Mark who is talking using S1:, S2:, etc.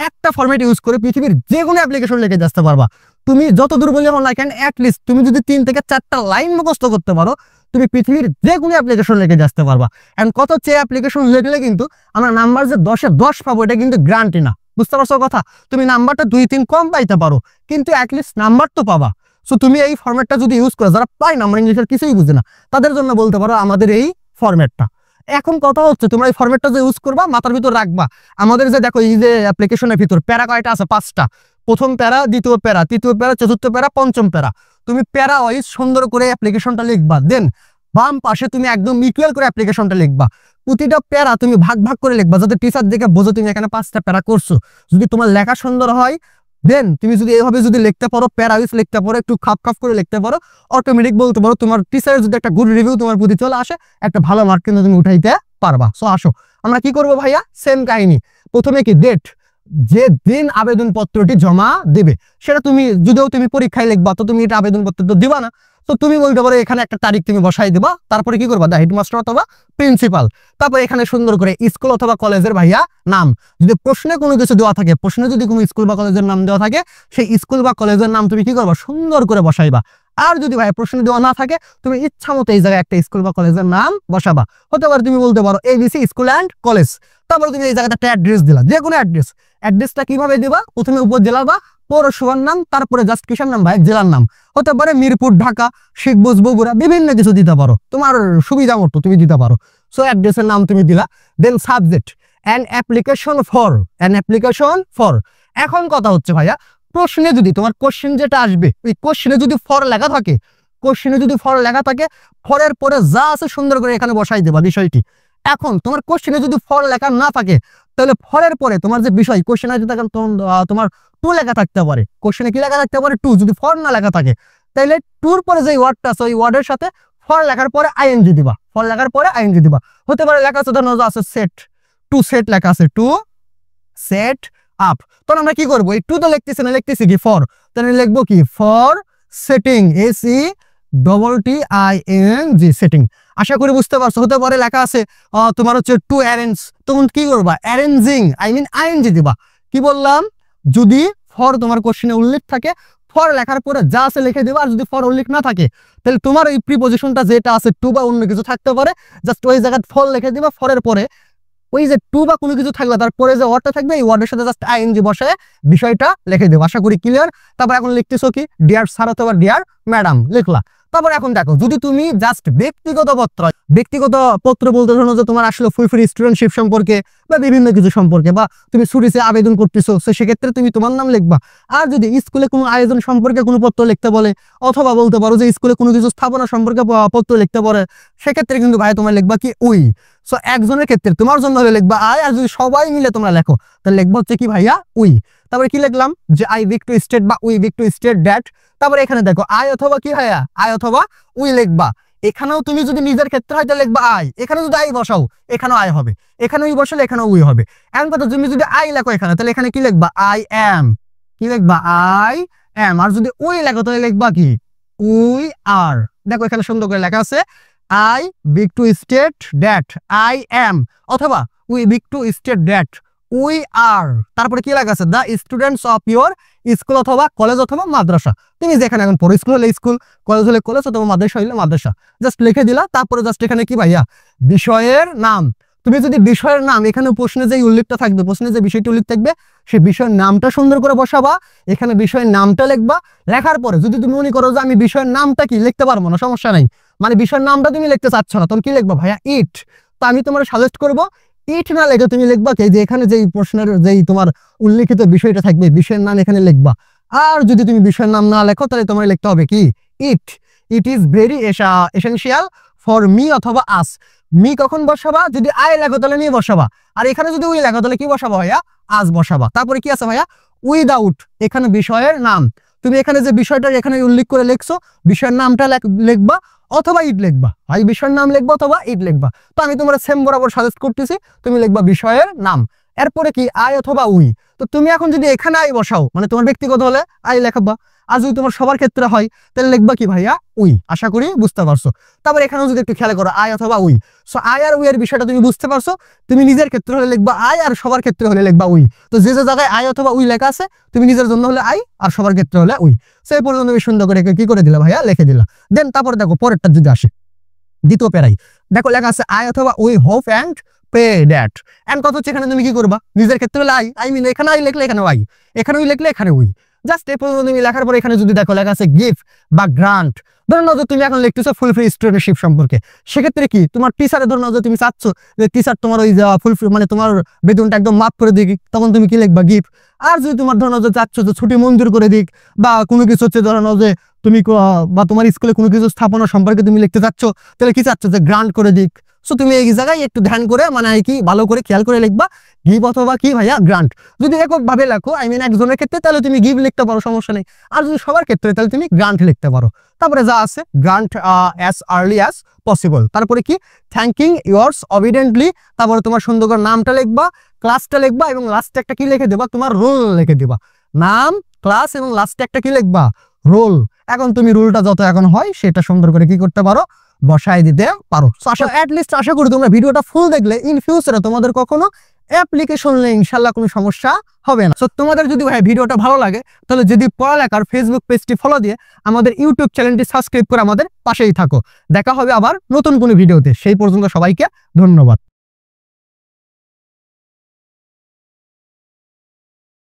S1: একটা format use করে পৃথিবীর যে কোনো অ্যাপ্লিকেশন লিখে আসতে পারবা। তুমি যত দূর বলে না কেন, অ্যাটলিস্ট তুমি যদি 3 থেকে 4টা লাইন মুখস্থ করতে পারো, তুমি পৃথিবীর যে কোনো অ্যাপ্লিকেশন লিখে আসতে পারবা। এন্ড কত হচ্ছে অ্যাপ্লিকেশন লিখলে কিন্তু আমরা নাম্বার যে 10-এ 10 পাবো এটা কিন্তু গ্যারান্টি না। বুঝতে পারছো কথা? তুমি নাম্বারটা 2-3 কম পাইতে পারো, কিন্তু অ্যাটলিস্ট নাম্বার তো পাবা। সো তুমি এই ফরম্যাটটা যদি ইউজ করো, যারা প্রায় নাম্বার ইংলিশের কিছুই বুঝে না তাদের জন্য বলতে পারো আমাদের এই ফরম্যাটটা। এখন কথা হচ্ছে তোমরা এই ফরম্যাটটা যে ইউজ করবা মাথার ভিতর রাখবা, আমাদের যে দেখো এই যে অ্যাপ্লিকেশনের ভিতর প্যারা কয়টা আছে? 5টা। প্রথম প্যারা, দ্বিতীয় প্যারা, তৃতীয় প্যারা, চতুর্থ প্যারা, পঞ্চম প্যারা। তুমি প্যারা ওয়াইজ সুন্দর করে অ্যাপ্লিকেশনটা লিখবা। দেন বাম পাশে তুমি একদম ইকুয়াল করে অ্যাপ্লিকেশনটা লিখবা। প্রতিটা প্যারা তুমি ভাগ ভাগ করে লিখবা, যাতে টিচার দেখে বোঝো তুমি এখানে 5টা প্যারা করছো। যদি তোমার লেখা সুন্দর হয়, দেন তুমি যদি এইভাবে যদি লিখতে পারো, প্যারা ওয়াইজ লিখতে পারো, একটু খাপ খাপ করে লিখতে পারো, অটোমেটিক বলতে পারো তোমার টিচারের যদি একটা গুড রিভিউ তোমার প্রতি চলে আসে, একটা ভালো মার্ক কিন্তু তুমি উঠাইতে পারবা। সো আসো আমরা কি করবো ভাইয়া, সেম কাহিনী। প্রথমে কি ডেট, যে দিন আবেদনপত্রটি জমা দেবে, সেটা তুমি যদিও তুমি পরীক্ষায় লিখবা, তো তুমি এটা আবেদনপত্র তো দিবা না। তো তুমি বলতে পারো এখানে একটা তারিখ তুমি বসাই দিবা, তারপরে কি করবা, দা হেডমাস্টার অথবা প্রিন্সিপাল। তারপর এখানে সুন্দর করে স্কুল অথবা কলেজের ভাইয়া নাম, যদি প্রশ্নে কোনো কিছু দেওয়া থাকে, প্রশ্নে যদি কোনো স্কুল বা কলেজের নাম দেওয়া থাকে, সেই স্কুল বা কলেজের নাম তুমি কি করবা, সুন্দর করে বসাইবা। আর যদি ভাই প্রশ্ন দেওয়া না থাকে, তুমি ইচ্ছা মতো এই জায়গায় একটা স্কুল বা কলেজের নাম বসাবা। হতে পারে তুমি বলতে পারো ABC স্কুল অ্যান্ড কলেজ। তারপরে তুমি এই জায়গাটা একটা অ্যাড্রেস দিলা, যে কোনো অ্যাড্রেস। অ্যাড্রেসটা কিভাবে দিবা, প্রথমে উপজেলা বা পৌরসভার নাম, তারপরে জাস্ট কিসের নাম ভাই, জেলার নাম। হতে পারে মিরপুর, ঢাকা, শিখবুজ, বগুড়া, বিভিন্ন কিছু দিতে পারো, তোমার সুবিধা মতো তুমি দিতে পারো। সো অ্যাড্রেসের নাম তুমি দিলা। Then subject an application for. এখন কথা হচ্ছে ভাইয়া, প্রশ্নে যদি তোমার কোশ্চেন যেটা আসবে, ওই কোশ্চেনে যদি ফর লেখা থাকে, ফরের পরে যা আছে সুন্দর করে এখানে বসাই দেবা বিষয়টি। এখন তোমার কোশ্চেনে যদি ফর লেখা না থাকে, তাহলে ফরের পরে তোমার যে বিষয়, কোশ্চেনে যদি তোমার টু লেখা থাকতে পারে, কোশ্চেনে কি লেখা থাকতে পারে, টু। যদি ফর না লেখা থাকে, তাহলে টুর পরে যে ওয়ার্ডটা আছে, ওই ওয়ার্ডের সাথে ফর লেখার পরে আইএনজি দিবা, হতে পারে লেখা আছে, ধরো আছে সেট, টু সেট লেখা আছে, টু সেট আপ। তখন আমরা কি করবো, এই টু তো লিখতেছি কি ফর, তাহলে লিখবো কি, ফর সেটিং, SETTING সেটিং। আশা করি বুঝতে পারছো। হতে পারে লেখা আছে তোমার হচ্ছে টু অ্যারেঞ্জ, তখন কি করবা, অ্যারেঞ্জিং ING দিবা। কি বললাম, যদি ফর তোমার কোশ্চেনে উল্লেখ থাকে, ফর লেখার পরে যা আছে লিখে দেবা। আর যদি ফর উল্লেখ না থাকে, তাহলে তোমার এই প্রিপজিশনটা যেটা আছে, টু বা অন্য কিছু থাকতে পারে, জাস্ট ওই জায়গায় ফর লিখে দিবা। ফরের পরে ওই যে টু বা কোনো কিছু থাকলে তারপরে যে ওয়ার্ডটা থাকবে, এই ওয়ার্ডের সাথে জাস্ট ING বসায় বিষয়টা লিখে দেবো। আশা করি ক্লিয়ার। তারপর এখন লিখতেছো কি, ডিয়ার স্যার অথবা ডিয়ার ম্যাডাম লিখলা। তারপর এখন দেখো, যদি তুমি জাস্ট ব্যক্তিগত পত্র বলতে শোনো যে তোমার আসলে ফুলফিল স্টুডেন্টশিপ সম্পর্কে বা বিভিন্ন কিছু সম্পর্কে, বা তুমি সুরিসে আবেদন করতেছো, সেক্ষেত্রে তুমি তোমার নাম লিখবা। আর যদি স্কুলে কোনো আয়োজন সম্পর্কে কোনো পত্র লিখতে বলে, অথবা বলতে পারো যে স্কুলে কোনো কিছু স্থাপনা সম্পর্কে পত্র লিখতে পারে, সেক্ষেত্রে কিন্তু ভাই তোমার লিখবা কি, উই। সো একজনের ক্ষেত্রে তোমার জন্য হলে লিখবা আই, আর যদি সবাই মিলে তোমরা লেখো তাহলে লিখবা হচ্ছে কি ভাইয়া, উই। তারপরে কি লিখলাম, যে আই উইক টু স্টেট বা we wish to state that. তারপরে এখানে দেখো আই অথবা কি ভাইয়া, আই অথবা উই লিখবা। এখানেও তুমি যদি নিজের ক্ষেত্রে হয় তাহলে লিখবা আই, এখানে যদি আই বসাও এখানেও আই হবে, এখানে উই বসালে এখানেও উই হবে। এমন কথা, তুমি যদি আই লেখো এখানে, তাহলে এখানে কি লিখবা, আই এম। কি লিখবা, আই এম। আর যদি উই লেখো তাহলে লিখবা কি, উই আর। দেখো এখানে সুন্দর করে লেখা আছে, I beg to state that I am, অথবা we beg to state that we are। তারপরে কি লেখা আছে, the students of your school অথবা কলেজ অথবা মাদ্রাসা। তুমি যেখানে এখন পড়ো, স্কুল হলে স্কুল, কলেজ হলে কলেজ, অথবা মাদ্রাসা হলে মাদ্রাসা, জাস্ট লিখে দিলা। তারপরে জাস্ট এখানে কি ভাইয়া, বিষয়ের নাম। তুমি যদি বিষয়ের নাম, এখানে প্রশ্নে যে উল্লেখটা থাকবে, প্রশ্নে যে বিষয়টি উল্লেখ থাকবে, সেই বিষয়ের নামটা সুন্দর করে বসাবা। এখানে বিষয়ের নামটা লিখবা। লেখার পরে যদি তুমি মনে করো যে আমি বিষয়ের নামটা কি লিখতে পারবো না, সমস্যা নাই, মানে বিষয়ের নামটা তুমি লিখতে চাচ্ছ না, তখন কি লিখবা ভাইয়া, ইট। তো আমি তোমার সাজেস্ট করবো ইট না লিখে তুমি লিখবা কি, যে এখানে যেই প্রশ্নের যেই তোমার উল্লেখিত বিষয়টা থাকবে, বিষয়ের নাম এখানে লিখবা। আর যদি তুমি বিষয়ের নাম না লেখো, তাহলে তোমার লিখতে হবে কি, it. It is very essential for me অথবা আস। মি কখন বসাবা, যদি আই লেখো তাহলে মি বসাবা। আর এখানে যদি উই লেখো তাহলে কি বসাবা ভাইয়া, আজ বসাবা। তারপরে কি আছে ভাইয়া, উইদাউট, এখানে বিষয়ের নাম। তুমি এখানে যে বিষয়টা এখানে উল্লেখ করে লিখছো, বিষয়ের নামটা লিখবা অথবা ইট লিখবা, হয় বিষয়ের নাম লিখবা অথবা ইট লিখবা। তো আমি তোমার সেম বরাবর সাজেস্ট করতেছি, তুমি লিখবা বিষয়ের নাম। এরপরে কি আই অথবা উই। তো তুমি এখন যদি এখানে আই বসাও, মানে তোমার ব্যক্তিগত হলে আই লেখাবা, আর যদি তোমার সবার ক্ষেত্রে হয় তাহলে লিখবা কি ভাইয়া উই। আশা করি বুঝতে পারছো। তারপর এখানেও যদি একটু খেয়াল করো আই অথবা উই, সো আই আর উই এর বিষয়টা তুমি বুঝতে পারছো। তুমি নিজের ক্ষেত্রে হলে লিখবা আই, আর সবার ক্ষেত্রে হলে লিখবা উই। তো যে যে জায়গায় আই অথবা উই লেখা আছে তুমি নিজের জন্য হলে আই, আর সবার ক্ষেত্রে হলে উই। সো এই পর্যন্ত তুমি সুন্দর করে কি করে দিলা ভাইয়া, লিখে দিলা। দেন তারপর দেখো পরেরটা যদি আসে, দ্বিতীয় প্যারাই দেখো লেখা আছে আই অথবা we hope and pray that. And কথা হচ্ছে এখানে তুমি কি করবা, নিজের ক্ষেত্রে হলে আই মিন এখানে আই লিখলে এখানে আই, এখানে উই লিখলে এখানে উই। জাস্ট এই পর্যন্ত তুমি লেখার পর এখানে যদি দেখো লেখা আছে গিফট বা গ্রান্ট। ধরে নাও যে তুমি এখন লিখতেছো ফুল ফ্রি স্টুডেন্টশিপ সম্পর্কে, সেক্ষেত্রে কি তোমার টিচারে ধরে নাও যে তুমি চাচ্ছ যে টিচার তোমার ওই ফুল ফ্রি মানে তোমার বেতনটা একদম মাফ করে দিক, তখন তুমি কি লিখবা গিফট। আর যদি তোমার ধরে নাও যে চাচ্ছ যে ছুটি মঞ্জুর করে দিক, বা কোনো কিছু হচ্ছে ধরে নাও যে তুমি বা তোমার স্কুলে কোনো কিছু স্থাপনা সম্পর্কে তুমি লিখতে চাচ্ছ, তাহলে কি চাচ্ছ যে গ্রান্ট করে দিক। সো তুমি এই জায়গায় একটু ধ্যান করে মানে কি ভালো করে খেয়াল করে লিখবা গিভ অথবা কি ভাইয়া গ্রান্ট। যদি এককভাবে লেখো আই মিন একজনের ক্ষেত্রে তাহলে তুমি গিভ লিখতে পারো, সমস্যা নেই। আর যদি সবার ক্ষেত্রে তাহলে তুমি গ্রান্ট লিখতে পারো। তারপরে যা আছে grant as early as possible. তারপরে কি থ্যাঙ্কিং ইয়ার্স অবিডেন্টলি। তারপরে তোমার সুন্দর করে নামটা লিখবা, ক্লাসটা লিখবা, এবং লাস্টে একটা কি লিখে দেবা, তোমার রোল লিখে দিবা। নাম, ক্লাস এবং লাস্টে একটা কি লিখবা, রোল। এখন তুমি রুলটা যত এখন হয় সেটা সুন্দর করে কি করতে পারো, বসায় দিতে পারো। আশা করি তোমরা ভিডিওটা ফুল দেখলে ইন ফিউচারে তোমাদের কখনো অ্যাপ্লিকেশন নিয়ে ইনশাল্লাহ কোনো সমস্যা হবে না। সো তোমাদের যদি ভাই ভিডিওটা ভালো লাগে তাহলে যদি পড়ালেখার ফেসবুক পেজটি ফলো দিয়ে আমাদের ইউটিউব চ্যানেলটি সাবস্ক্রাইব করে আমাদের পাশেই থাকো। দেখা হবে আবার নতুন কোনো ভিডিওতে, সেই পর্যন্ত সবাইকে ধন্যবাদ।